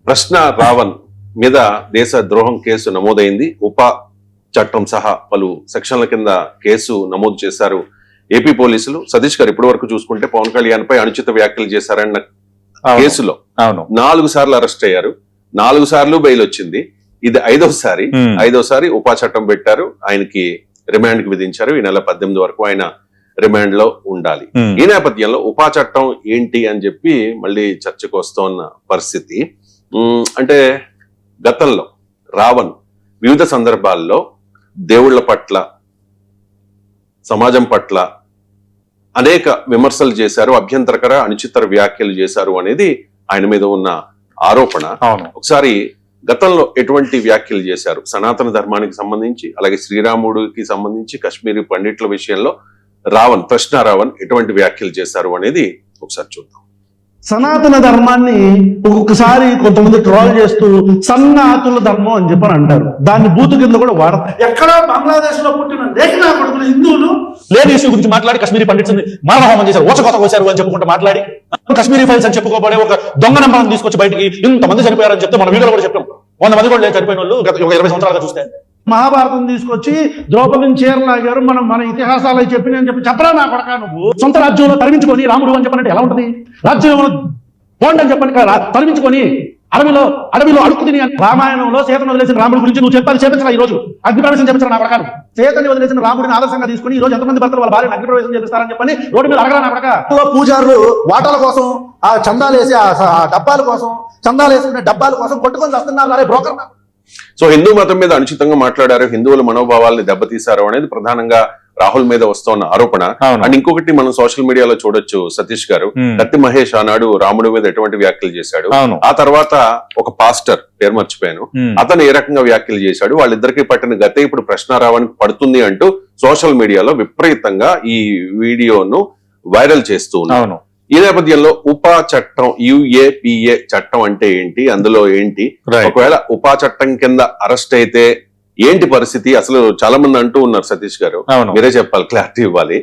ప్రశ్న రావణ్ మీద దేశ ద్రోహం కేసు నమోదైంది. ఉపా చట్టం సహా పలు సెక్షన్ల కింద కేసు నమోదు చేశారు ఏపీ పోలీసులు. సతీష్ గారు, ఇప్పటి వరకు చూసుకుంటే పవన్ కళ్యాణ్ పై అనుచిత వ్యాఖ్యలు చేశారన్న కేసులో 4 సార్లు అరెస్ట్ అయ్యారు, 4 సార్లు బెయిల్ వచ్చింది. ఇది 5వ సారి ఉపా చట్టం పెట్టారు. ఆయనకి రిమాండ్ కి విధించారు. ఈ నెల 18 వరకు ఆయన రిమాండ్ లో ఉండాలి. ఈ నేపథ్యంలో ఉపా చట్టం ఏంటి అని చెప్పి మళ్ళీ చర్చకు వస్తోన్న పరిస్థితి. అంటే గతంలో రావణ్ వివిధ సందర్భాల్లో దేవుళ్ల పట్ల, సమాజం పట్ల అనేక విమర్శలు చేశారు, అభ్యంతరకర అనుచిత వ్యాఖ్యలు చేశారు అనేది ఆయన మీద ఉన్న ఆరోపణ. ఒకసారి గతంలో ఎటువంటి వ్యాఖ్యలు చేశారు సనాతన ధర్మానికి సంబంధించి, అలాగే శ్రీరాముడికి సంబంధించి, కాశ్మీరీ పండిట్ల విషయంలో ప్రశ్న రావణ్ ఎటువంటి వ్యాఖ్యలు చేశారు అనేది ఒకసారి చూద్దాం. సనాతన ధర్మాన్ని ఒక్కొక్కసారి కొంతమంది ట్రోల్ చేస్తూ సన్నాతుల ధర్మం అని చెప్పని అంటారు. దాన్ని బూతు కింద కూడా వాడతారు. ఎక్కడ బంగ్లాదేశ్ లో పుట్టిన లేఖనా కొడుకులు హిందువులు లేని ఇష్యూ గురించి మాట్లాడి కాశ్మీరీ పండిట్స్ మానవహోమం చేశారు, ఓచకోత కోసారు అని చెప్పుకుంటూ మాట్లాడి కాశ్మీరీ ఫైల్స్ అని చెప్పుకోబడే ఒక దొంగ నెంబర్ని తీసుకొచ్చి బయటికి ఇంతమంది చనిపోయారని చెప్తే మన వీడియోలో కూడా చెప్పాం. 100 మంది కూడా చనిపోయిన వాళ్ళు గత 20 సంవత్సరాలుగా చూస్తే. మహాభారతం తీసుకొచ్చి ద్రౌపదిని చీరలాగారు, మన ఇతిహాసాలు చెప్పి అని చెప్పరా నా కొడక, నువ్వు సొంత రాజ్యంలో తరిమించుకొని రాముడు అని చెప్పనంటే ఎలా ఉంటుంది? రాజ్యంలో పోండి అని చెప్పని తరిమించుకొని అడవిలో అడుక్కుని రామాయణంలో సీతను వదిలేసిన రాముడి గురించి నువ్వు చెప్పాలి, చేపించరా ఈ రోజు అగ్నిప్రవేశం చేపించరా నా ప్రకారం? సీతని వదిలేసిన రాముడిని ఆదర్శంగా తీసుకుని ఈ రోజు ఎంతమంది భర్తలు వాళ్ళ భార్యను అగ్నిప్రవేశం చేపిస్తారని చెప్పని రోడ్డు మీద అడగరా నా ప్రకారం? పూజారులు వాటాల కోసం, ఆ చందాలు వేసి ఆ డబ్బాల కోసం, చందాలు వేసుకునే డబ్బాల కోసం కొట్టుకొని వస్తున్నారు. అరే బ్రోకర్. సో హిందూ మతం మీద అనుచితంగా మాట్లాడారు, హిందువుల మనోభావాల్ని దెబ్బతీశారు అనేది ప్రధానంగా రాహుల్ మీద వస్తున్న ఆరోపణ. అండ్ ఇంకొకటి మనం సోషల్ మీడియాలో చూడొచ్చు సతీష్ గారు, కత్తి మహేష్ ఆనాడు రాముడి మీద ఎటువంటి వ్యాఖ్యలు చేశాడు, ఆ తర్వాత ఒక పాస్టర్, పేరు మర్చిపోయాను, అతను ఏ రకంగా వ్యాఖ్యలు చేశాడు, వాళ్ళిద్దరికి పట్టిన గతే ఇప్పుడు ప్రశ్న రావడానికి పడుతుంది అంటూ సోషల్ మీడియాలో విపరీతంగా ఈ వీడియోను వైరల్ చేస్తూ ఉన్నారు. ఈ నేపథ్యంలో ఉపా చట్టం, UAPA చట్టం అంటే ఏంటి, అందులో ఏంటి, ఒకవేళ ఉపా చట్టం కింద అరెస్ట్ అయితే ఏంటి పరిస్థితి? అసలు చాలా మంది అంటూ ఉన్నారు సతీష్ గారు, మీరే చెప్పాలి, క్లారిటీ ఇవ్వాలి.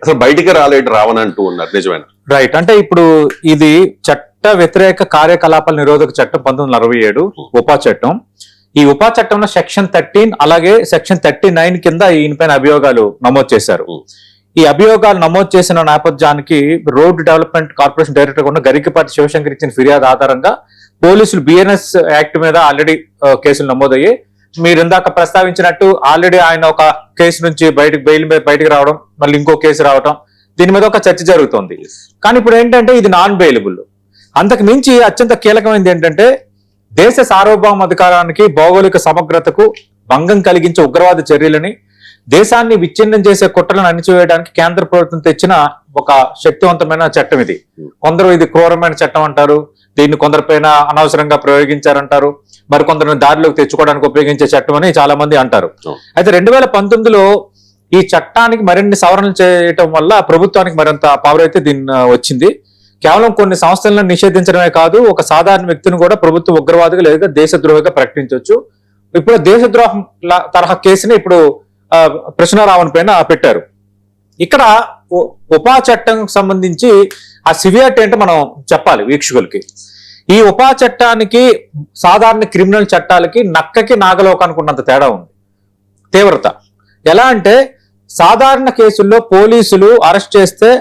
అసలు బయటికి రాలేడు రావణ్ అంటూ ఉన్నారు, నిజమేనా? రైట్. అంటే ఇప్పుడు ఇది చట్ట వ్యతిరేక కార్యకలాపాల నిరోధక చట్టం 1967 ఉపా చట్టం. ఈ ఉపా చట్టంలో సెక్షన్ 13 అలాగే సెక్షన్ 39 కింద ఈయనపైన అభియోగాలు నమోదు చేశారు. ఈ అభియోగాలు నమోదు చేసిన నేపథ్యానికి రోడ్ డెవలప్మెంట్ కార్పొరేషన్ డైరెక్టర్ ఉన్న గరికపాటి శివశంకర్ ఇచ్చిన ఫిర్యాదు ఆధారంగా పోలీసులు BNS యాక్ట్ మీద ఆల్రెడీ కేసులు నమోదయ్యాయి. మీరు ఇందాక ప్రస్తావించినట్టు ఆల్రెడీ ఆయన ఒక కేసు నుంచి బెయిల్ మీద బయటకు రావడం, మళ్ళీ ఇంకో కేసు రావడం, దీని మీద ఒక చర్చ జరుగుతోంది. కానీ ఇప్పుడు ఏంటంటే ఇది నాన్ బెయిలబుల్. అంతకు మించి అత్యంత కీలకమైనది ఏంటంటే దేశ సార్వభౌమాధికారానికి, భౌగోళిక సమగ్రతకు భంగం కలిగించే ఉగ్రవాద చర్యలని, దేశాన్ని విచ్ఛిన్నం చేసే కుట్రలను అణిచివేయడానికి కేంద్ర ప్రభుత్వం తెచ్చిన ఒక శక్తివంతమైన చట్టం ఇది. కొందరు ఇది క్రూరమైన చట్టం అంటారు, దీన్ని కొందరిపైన అనవసరంగా ప్రయోగించారంటారు, మరి కొందరిని దారిలోకి తెచ్చుకోవడానికి ఉపయోగించే చట్టం అని చాలా మంది అంటారు. అయితే 2019లో ఈ చట్టానికి మరిన్ని సవరణలు చేయటం వల్ల ప్రభుత్వానికి మరింత పవర్ అయితే దీన్ని వచ్చింది. కేవలం కొన్ని సంస్థలను నిషేధించడమే కాదు, ఒక సాధారణ వ్యక్తిని కూడా ప్రభుత్వ ఉగ్రవాదిగా లేదా దేశద్రోహిగా ప్రకటించవచ్చు. ఇప్పుడు దేశద్రోహం తరహా కేసుని ఇప్పుడు ప్రశ్న రావణ్ పైన పెట్టారు. ఇక్కడ ఉపా చట్టం సంబంధించి ఆ సివియారిటీ అంటే మనం చెప్పాలి వీక్షకులకి. ఈ ఉపా చట్టానికి సాధారణ క్రిమినల్ చట్టాలకి నక్కకి నాగలోకానికి ఉన్నంత తేడా ఉంది తీవ్రత. ఎలా అంటే సాధారణ కేసుల్లో పోలీసులు అరెస్ట్ చేస్తే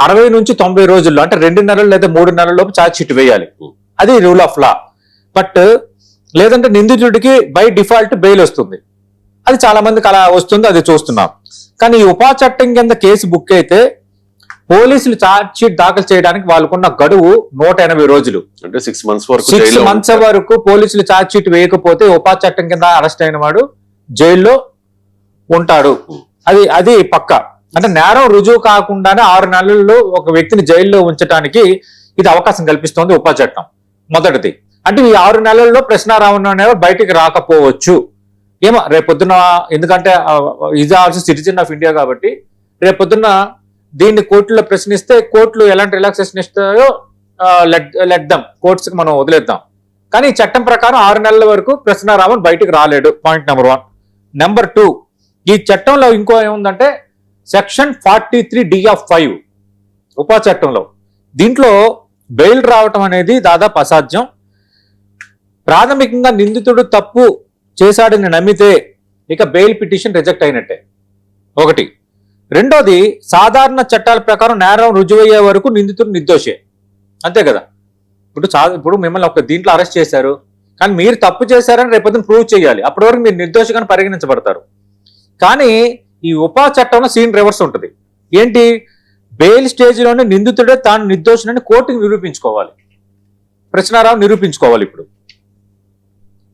60 నుంచి 90 రోజుల్లో, అంటే 2 నెలలు లేదా 3 నెలల లోపు ఛార్జ్ షీట్ వేయాలి. అది రూల్ ఆఫ్ లా. బట్ లేదంటే నిందితుడికి బై డిఫాల్ట్ బెయిల్ వస్తుంది. అది చాలా మందికి అలా వస్తుంది, అది చూస్తున్నాం. కానీ ఈ ఉపా చట్టం కింద కేసు బుక్ అయితే పోలీసులు ఛార్జ్ షీట్ దాఖలు చేయడానికి వాళ్ళకున్న గడువు 180 రోజులు. అంటే 6 మంత్స్ వరకు పోలీసులు ఛార్జ్ షీట్ వేయకపోతే ఉపా చట్టం కింద అరెస్ట్ అయిన వాడు జైల్లో ఉంటాడు. అది పక్క. అంటే నేరం రుజువు కాకుండానే 6 నెలల్లో ఒక వ్యక్తిని జైల్లో ఉంచడానికి ఇది అవకాశం కల్పిస్తోంది ఉపా చట్టం. మొదటిది అంటే ఈ 6 నెలల్లో ప్రశ్న రావణ్ అనేవారు బయటికి రాకపోవచ్చు. ఏమో రేపొద్దున, ఎందుకంటే is also citizen of India కాబట్టి రేపొద్దున దీన్ని కోర్టులో ప్రశ్నిస్తే కోర్టులు ఎలాంటి రిలాక్సేషన్ ఇస్తాయో లెట్దాం, కోర్ట్స్కి మనం వదిలేద్దాం. కానీ ఈ చట్టం ప్రకారం 6 నెలల వరకు ప్రశ్న రావణ్ బయటికి రాలేడు. Point number 1. నెంబర్ 2, ఈ చట్టంలో ఇంకో ఏముందంటే సెక్షన్ 43D(5) ఉపా చట్టంలో, దీంట్లో బెయిల్ రావటం అనేది దాదాపు అసాధ్యం. ప్రాథమికంగా నిందితుడు తప్పు చేశాడని నమ్మితే ఇక బెయిల్ పిటిషన్ రిజెక్ట్ అయినట్టే ఒకటి. రెండోది, సాధారణ చట్టాల ప్రకారం నేరం రుజువయ్యే వరకు నిందితుడు నిర్దోషే, అంతే కదా. ఇప్పుడు మిమ్మల్ని ఒక దీంట్లో అరెస్ట్ చేశారు, కానీ మీరు తప్పు చేశారని రేపొద్దున ప్రూవ్ చేయాలి, అప్పటి వరకు మీరు నిర్దోషిగానే పరిగణించబడతారు. కానీ ఈ ఉపా చట్టంలో సీన్ రివర్స్ ఉంటుంది. ఏంటి, బెయిల్ స్టేజ్లోనే నిందితుడే తాను నిర్దోషినని కోర్టుకు నిరూపించుకోవాలి, ప్రశ్నారావు నిరూపించుకోవాలి.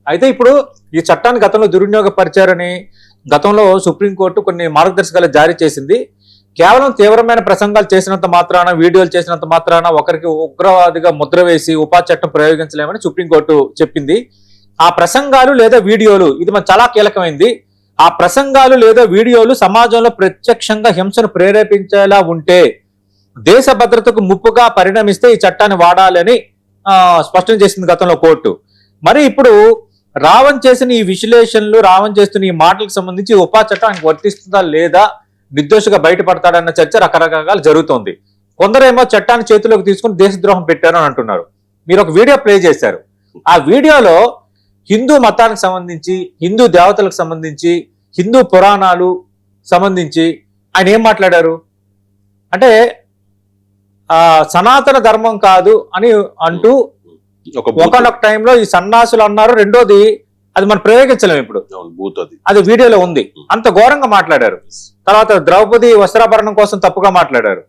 అయితే ఇప్పుడు ఈ చట్టాన్ని గతంలో దుర్వినియోగపరిచారని గతంలో సుప్రీంకోర్టు కొన్ని మార్గదర్శకాలు జారీ చేసింది. కేవలం తీవ్రమైన ప్రసంగాలు చేసినంత మాత్రాన, వీడియోలు చేసినంత మాత్రాన ఒకరికి ఉగ్రవాదిగా ముద్ర వేసి ఉపా చట్టం ప్రయోగించలేమని సుప్రీంకోర్టు చెప్పింది. ఆ ప్రసంగాలు లేదా వీడియోలు, ఇది మన చాలా కీలకమైంది, ఆ ప్రసంగాలు లేదా వీడియోలు సమాజంలో ప్రత్యక్షంగా హింసను ప్రేరేపించేలా ఉంటే, దేశ భద్రతకు ముప్పుగా పరిణమిస్తే ఈ చట్టాన్ని వాడాలని స్పష్టం చేసింది గతంలో కోర్టు. మరి ఇప్పుడు రావణ్ చేసిన ఈ విశ్లేషణలు, రావణ్ చేస్తున్న ఈ మాటలకు సంబంధించి ఉపా చట్టం ఆయనకు వర్తిస్తుందా లేదా, నిర్దోషిగా బయటపడతాడన్న చర్చ రకరకాలుగా జరుగుతోంది. కొందరేమో చట్టాన్ని చేతిలోకి తీసుకుని దేశద్రోహం పెట్టారు అని అంటున్నారు. మీరు ఒక వీడియో ప్లే చేశారు, ఆ వీడియోలో హిందూ మతానికి సంబంధించి, హిందూ దేవతలకు సంబంధించి, హిందూ పురాణాలు సంబంధించి ఆయన ఏం మాట్లాడారు అంటే సనాతన ధర్మం కాదు అని అంటూ ఒకనొక టైంలో ఈ సన్నాసులు అన్నారు. రెండోది, అది మనం ప్రయోగించలేము ఇప్పుడు, అది వీడియోలో ఉంది, అంత ఘోరంగా మాట్లాడారు. తర్వాత ద్రౌపది వస్త్రాభరణం కోసం తప్పుగా మాట్లాడారు.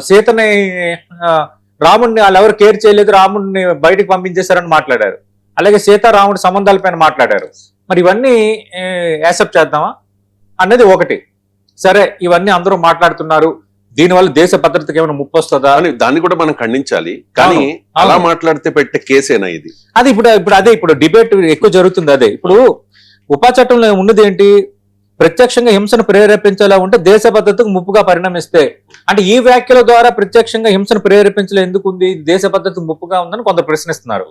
సీతని, రాముడిని వాళ్ళు ఎవరు కేర్ చేయలేదు, రాముడిని బయటకు పంపించేశారని మాట్లాడారు. అలాగే సీతారాముడి సంబంధాలపైన మాట్లాడారు. మరి ఇవన్నీ యాక్సెప్ట్ చేద్దామా అనేది ఒకటి. సరే, ఇవన్నీ అందరూ మాట్లాడుతున్నారు, దీనివల్ల దేశ భద్రతకి ఏమైనా ముప్పు వస్తుందా అని దాన్ని కూడా మనం ఖండించాలి. కానీ అలా మాట్లాడితే పెట్టే కేసేనా ఇది? అది ఇప్పుడు డిబేట్ ఎక్కువ జరుగుతుంది. అదే ఇప్పుడు ఉపా చట్టంలో ఉన్నది ఏంటి, ప్రత్యక్షంగా హింసను ప్రేరేపించేలా ఉంటే దేశ భద్రతకు ముప్పుగా పరిణమిస్తే, అంటే ఈ వ్యాఖ్యల ద్వారా ప్రత్యక్షంగా హింసను ప్రేరేపించలే ఎందుకు ఉంది, దేశ భద్రతకు ముప్పుగా ఉందని కొందరు ప్రశ్నిస్తున్నారు.